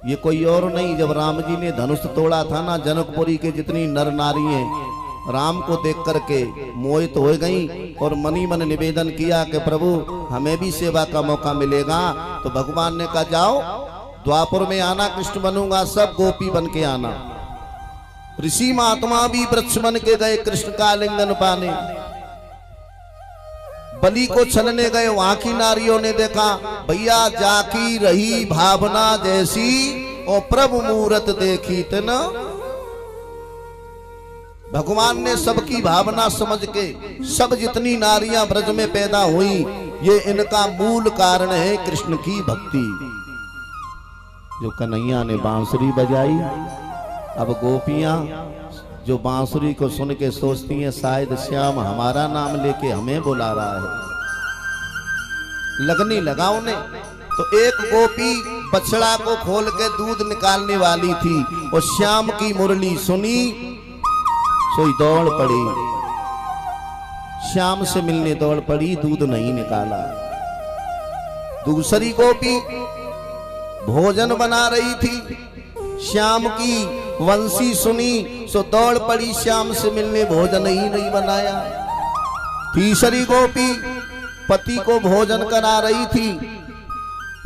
ये कोई और नहीं, जब राम जी ने धनुष तोड़ा था ना, जनकपुरी के जितनी नर नारियां राम को देख करके मोहित हो गई और मनी मन निवेदन किया कि प्रभु हमें भी सेवा का मौका मिलेगा। तो भगवान ने कहा जाओ द्वापर में आना, कृष्ण बनूंगा, सब गोपी बन के आना। ऋषि महात्मा भी वृक्ष बन के गए कृष्ण का आलिंगन पाने। बलि को छलने गए, वहां की नारियों ने देखा भैया जाकी रही भावना जैसी और प्रभु मूरत देखी तना। भगवान ने सबकी भावना समझ के सब जितनी नारियां ब्रज में पैदा हुई, ये इनका मूल कारण है कृष्ण की भक्ति। जो कन्हैया ने बांसुरी बजाई, अब गोपियां जो बांसुरी को सुन के सोचती हैं शायद श्याम हमारा नाम लेके हमें बुला रहा है, लगनी लगा उन्हें। तो एक गोपी बछड़ा को खोल के दूध निकालने वाली थी और श्याम की मुरली सुनी, सोई दौड़ पड़ी, श्याम से मिलने दौड़ पड़ी, दूध नहीं निकाला। दूसरी गोपी भोजन बना रही थी, श्याम की वंशी सुनी सो दौड़ पड़ी, श्याम से मिलने भोजन ही नहीं बनाया। तीसरी गोपी पति को भोजन करा रही थी,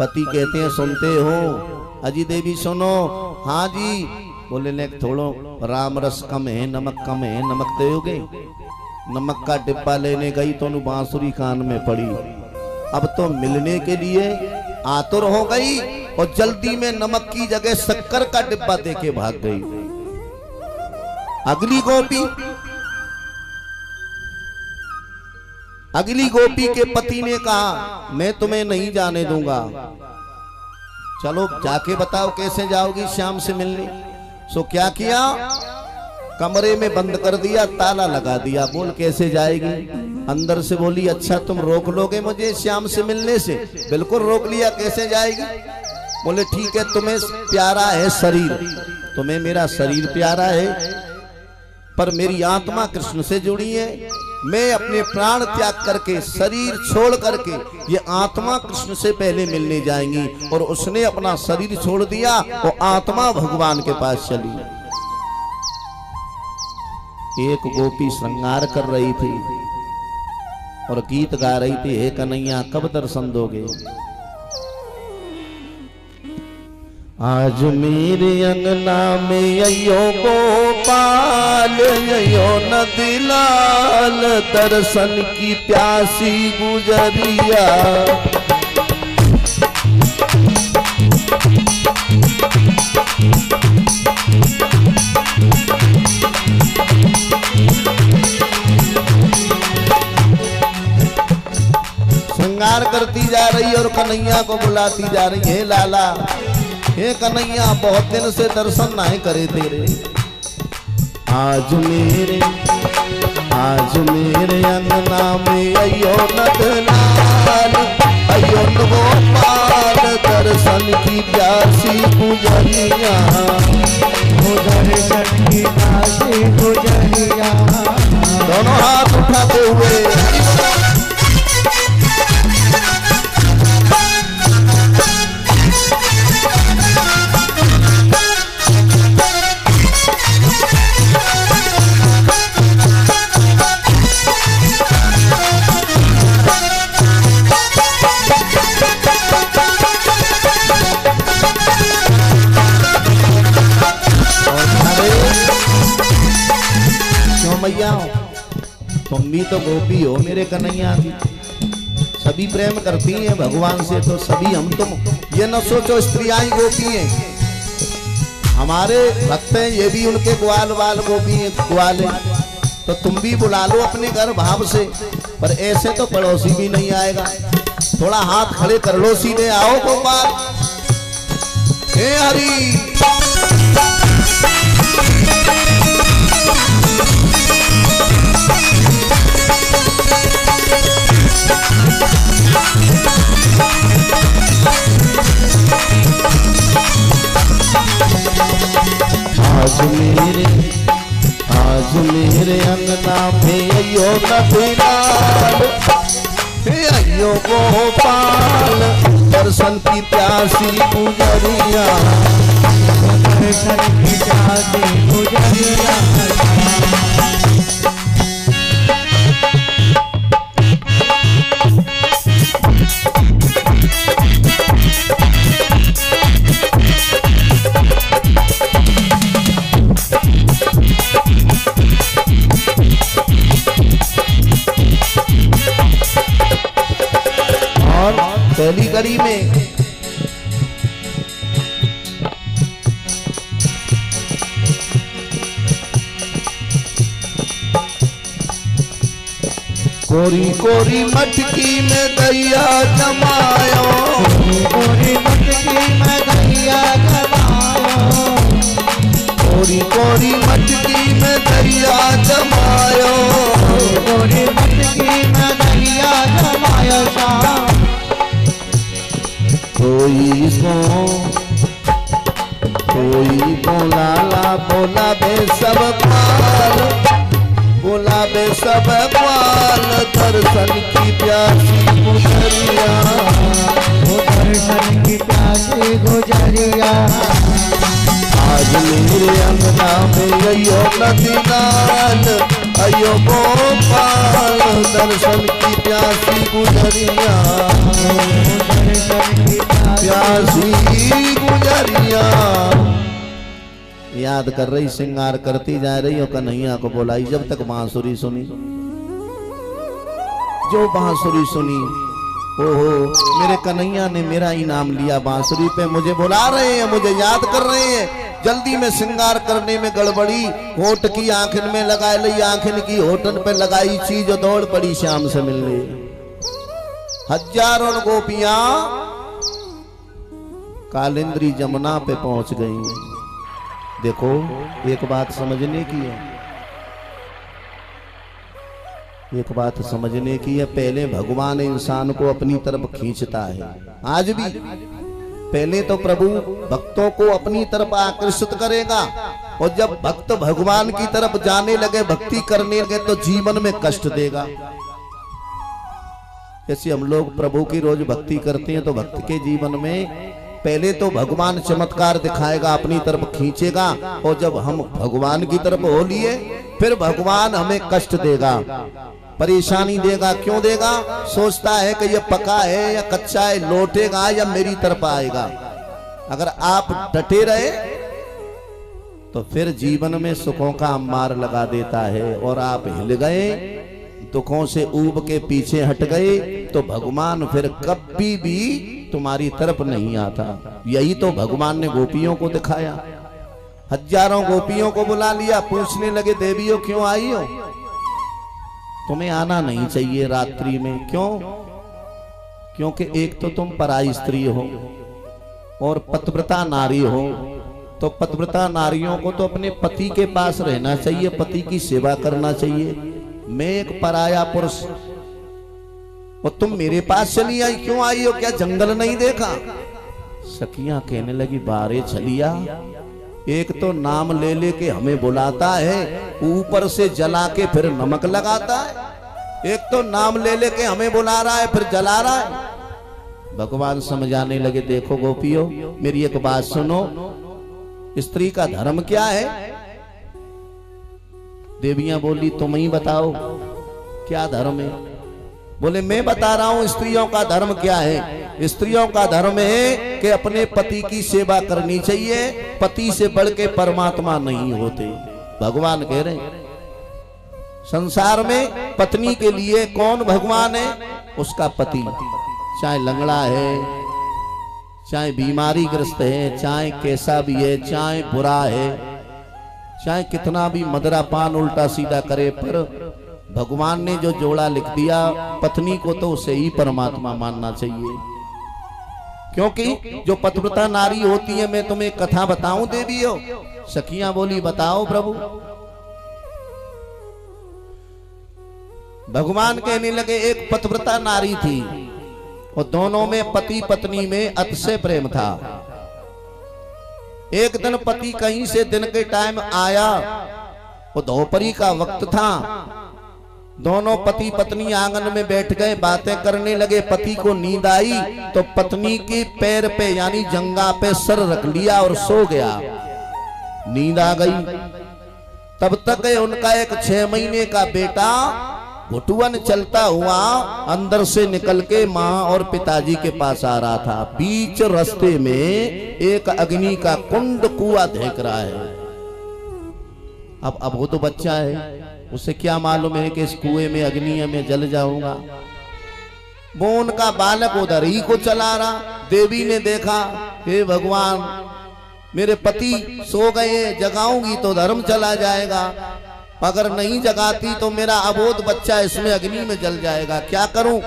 पति कहते हैं सुनते हो अजी देवी सुनो, हाँ जी। बोले ने थोड़ो राम रस कम है, नमक कम है, नमक दोगे? नमक का डिब्बा लेने गई तो बांसुरी कान में पड़ी। अब तो मिलने के लिए आतुर हो गई और जल्दी में नमक की जगह शक्कर का डिब्बा देके भाग गई। अगली गोपी के पति ने कहा मैं तुम्हें नहीं जाने दूंगा, चलो जाके बताओ कैसे जाओगी श्याम से मिलने। सो क्या किया, कमरे में बंद कर दिया, ताला लगा दिया। बोल कैसे जाएगी? अंदर से बोली अच्छा तुम रोक लोगे मुझे श्याम से मिलने से? बिल्कुल रोक लिया, कैसे जाएगी? बोले ठीक है, तुम्हें प्यारा है शरीर, तुम्हें मेरा शरीर प्यारा है, पर मेरी आत्मा कृष्ण से जुड़ी है। मैं अपने प्राण त्याग करके शरीर छोड़ करके ये आत्मा कृष्ण से पहले मिलने जाएंगी। और उसने अपना शरीर छोड़ दिया और आत्मा भगवान के पास चली। एक गोपी श्रृंगार कर रही थी और गीत गा रही थी, हे कन्हैया कब दर्शन दोगे? आज मेरे अंगना में अयो गोपाल, अयो नदीलाल, दर्शन की प्यासी गुजरिया। श्रृंगार करती जा रही और कन्हैया को बुलाती जा रही, हे लाला, हे कन्हैया बहुत दिन से दर्शन नहीं करे तेरे। आज मेरे अंगना में अयो नदलाल, अयो गोपाल, दर्शन की प्यासी गुजरिया। दर्शन की प्यासी गुजरिया। दोनों हाथ उठाते हुए मैया तुम भी तो गोपी हो मेरे कन्हैया की, सभी प्रेम करती हैं भगवान से, तो सभी हम तुम ये न सोचो स्त्रियां ही गोपी हैं, हमारे भक्त हैं ये भी उनके ग्वाल वाल गोपी हैं, ग्वाल हैं। तो तुम भी बुला लो अपने घर भाव से, पर ऐसे तो पड़ोसी भी नहीं आएगा। थोड़ा हाथ खड़े कर लो सीधे, आओ गोपाल, हे हरि। आज मेरे अंगना में अयो नदीलाल, अयो गोपाल, दर्शन की प्यासी गुजरिया। दर्शन की प्यासी गुजरिया पहली कड़ी में कोरी कोरी मटकी में दैया जमायो, कोरी मटकी में दैया जमायो, कोरी कोरी मटकी में दैया जमायो, कोरी मटकी में दैया जमायो शाम कोई बोला बोला बे सब पाल, बोला बे सब पाल दर्शन की प्यासी गुजरिया, दर्शन की प्यासी गुजरिया आज मेरे अंगना में अयो नदीनाल, अयो गोपाल दर्शन की प्यासी गुजरिया, दर्शन की प्यासी गुजरिया। याद कर रही, श्रृंगार करती जा रही हो, कन्हैया को बोलाई जब तक बांसुरी सुनी, जो बांसुरी सुनी, ओहो मेरे कन्हैया ने मेरा इनाम लिया बांसुरी पे, मुझे बुला रहे हैं, मुझे याद कर रहे हैं। जल्दी में श्रृंगार करने में गड़बड़ी, होठ की आंखन में लगा ली, आंखन की होठन पे लगाई चीज, दौड़ पड़ी श्याम से मिलने। हजारों गोपियां कालिंद्री जमुना पे पहुंच गई। देखो एक बात समझने की है, एक बात समझने की है, पहले भगवान इंसान को अपनी तरफ खींचता है, आज भी पहले तो प्रभु भक्तों को अपनी तरफ आकर्षित करेगा, और जब भक्त भगवान की तरफ जाने लगे, भक्ति करने लगे, तो जीवन में कष्ट देगा। जैसे हम लोग प्रभु की रोज भक्ति करते हैं, तो भक्त के जीवन में पहले तो भगवान चमत्कार दिखाएगा, अपनी तरफ खींचेगा, और जब हम भगवान की तरफ हो लिए, फिर भगवान हमें कष्ट देगा, परेशानी देगा। क्यों देगा? सोचता है कि ये पका है या कच्चा है, लौटेगा या मेरी तरफ आएगा। अगर आप डटे रहे तो फिर जीवन में सुखों का अंबार लगा देता है, और आप हिल गए, दुखों से ऊब के पीछे हट गए, तो भगवान फिर कभी भी तुम्हारी तरफ नहीं आता। यही तो भगवान ने गोपियों को दिखाया। हजारों गोपियों को बुला लिया, पूछने लगे देवियों क्यों आई हो? तुम्हें आना नहीं चाहिए रात्रि में। क्यों? क्योंकि एक तो तुम पराई स्त्री हो और पतिव्रता नारी हो, तो पतिव्रता नारियों को तो अपने पति के पास रहना चाहिए, पति की सेवा करना चाहिए। मैं एक पराया पुरुष, और तुम मेरे पास चली आई, क्यों आई हो? क्या जंगल नहीं देखा? सखियां कहने लगी बारे छलिया, एक तो नाम ले लेके हमें बुलाता है, ऊपर से जला के फिर नमक लगाता है। एक तो नाम ले लेके हमें बुला रहा है, फिर जला रहा है। भगवान समझाने लगे, देखो गोपियों मेरी एक बात सुनो, स्त्री का धर्म क्या है? देवियां बोली तुम ही बताओ क्या धर्म है। बोले मैं बता रहा हूं स्त्रियों का धर्म क्या है। स्त्रियों का धर्म है कि अपने पति की सेवा करनी चाहिए, पति से बढ़ के परमात्मा नहीं होते। भगवान कह रहे हैं संसार में पत्नी के लिए कौन भगवान है? उसका पति, चाहे लंगड़ा है, चाहे बीमारी ग्रस्त है, चाहे कैसा भी है, चाहे बुरा है, चाहे कितना भी मदरा पान उल्टा सीधा करे, पर भगवान ने जो जोड़ा लिख दिया पत्नी को, तो उसे ही परमात्मा मानना चाहिए। क्योंकि जो पतिव्रता नारी होती है, मैं तुम्हें कथा बताऊं देवियों? सखियां बोली बताओ प्रभु। भगवान कहने लगे एक पतिव्रता नारी थी, और दोनों में पति पत्नी में अतिशय प्रेम था। एक दिन पति कहीं से दिन के टाइम आया, वो दोपहरी का वक्त था, दोनों पति पत्नी आंगन में बैठ गए, बातें करने लगे। पति को नींद आई तो पत्नी के पैर पे यानी जंगा पे सर रख लिया और सो गया। नींद आ गई। तब तक उनका एक 6 महीने का बेटा घुटुअन चलता हुआ अंदर से निकल के माँ और पिताजी के पास आ रहा था। बीच रास्ते में एक अग्नि का कुंड कुआं देख रहा है। अब वो तो बच्चा है, उसे क्या मालूम है कि इस कुएं में अग्नि है, मैं जल जाऊंगा। वो उनका बालक उधर ही को चला रहा। देवी ने देखा, हे भगवान, मेरे पति सो गए, जगाऊंगी तो धर्म चला जाएगा, अगर नहीं जगाती तो मेरा अबोध बच्चा इसमें अग्नि में जल जाएगा, क्या करूं।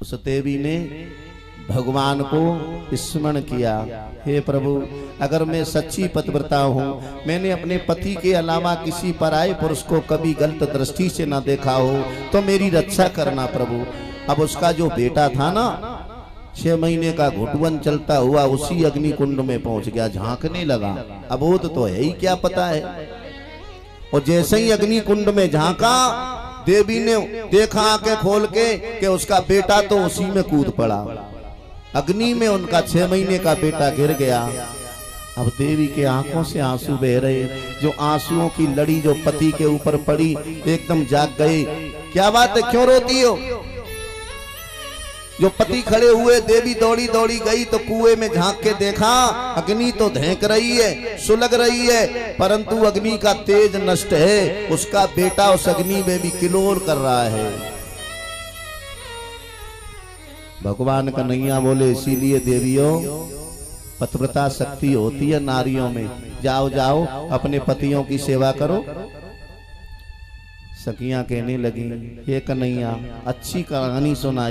उस देवी ने भगवान को स्मरण किया, हे प्रभु, अगर मैं सच्ची पतिव्रता हूं, मैंने अपने पति के अलावा किसी पराये पुरुष को कभी गलत दृष्टि से ना देखा हो, तो मेरी रक्षा करना प्रभु। अब उसका जो बेटा था ना, 6 महीने का घुटुअन चलता हुआ उसी अग्नि कुंड में पहुंच गया, झांकने लगा। अबोध तो है ही, क्या पता है। और जैसे ही अग्नि कुंड में झांका, देवी ने देखा आंखें खोल के कि उसका बेटा तो उसी में कूद पड़ा। अग्नि में उनका 6 महीने का बेटा गिर गया। अब देवी के आंखों से आंसू बह रहे, जो आंसुओं की लड़ी जो पति के ऊपर पड़ी, एकदम जाग गए। क्या बात है, क्यों रोती हो। जो पति खड़े हुए, देवी दौड़ी दौड़ी गई तो कुएं में झांक के देखा, अग्नि तो धेंक रही है, सुलग रही है, परंतु अग्नि का तेज नष्ट है। उसका बेटा उस अग्नि में भी किलोर कर रहा है। भगवान कन्हैया बोले, इसीलिए देवियों, पतिव्रता शक्ति होती है नारियों में। जाओ जाओ, अपने पतियों की सेवा करो। सखियां कहने लगी, हे कन्हैया, अच्छी कहानी सुनाई।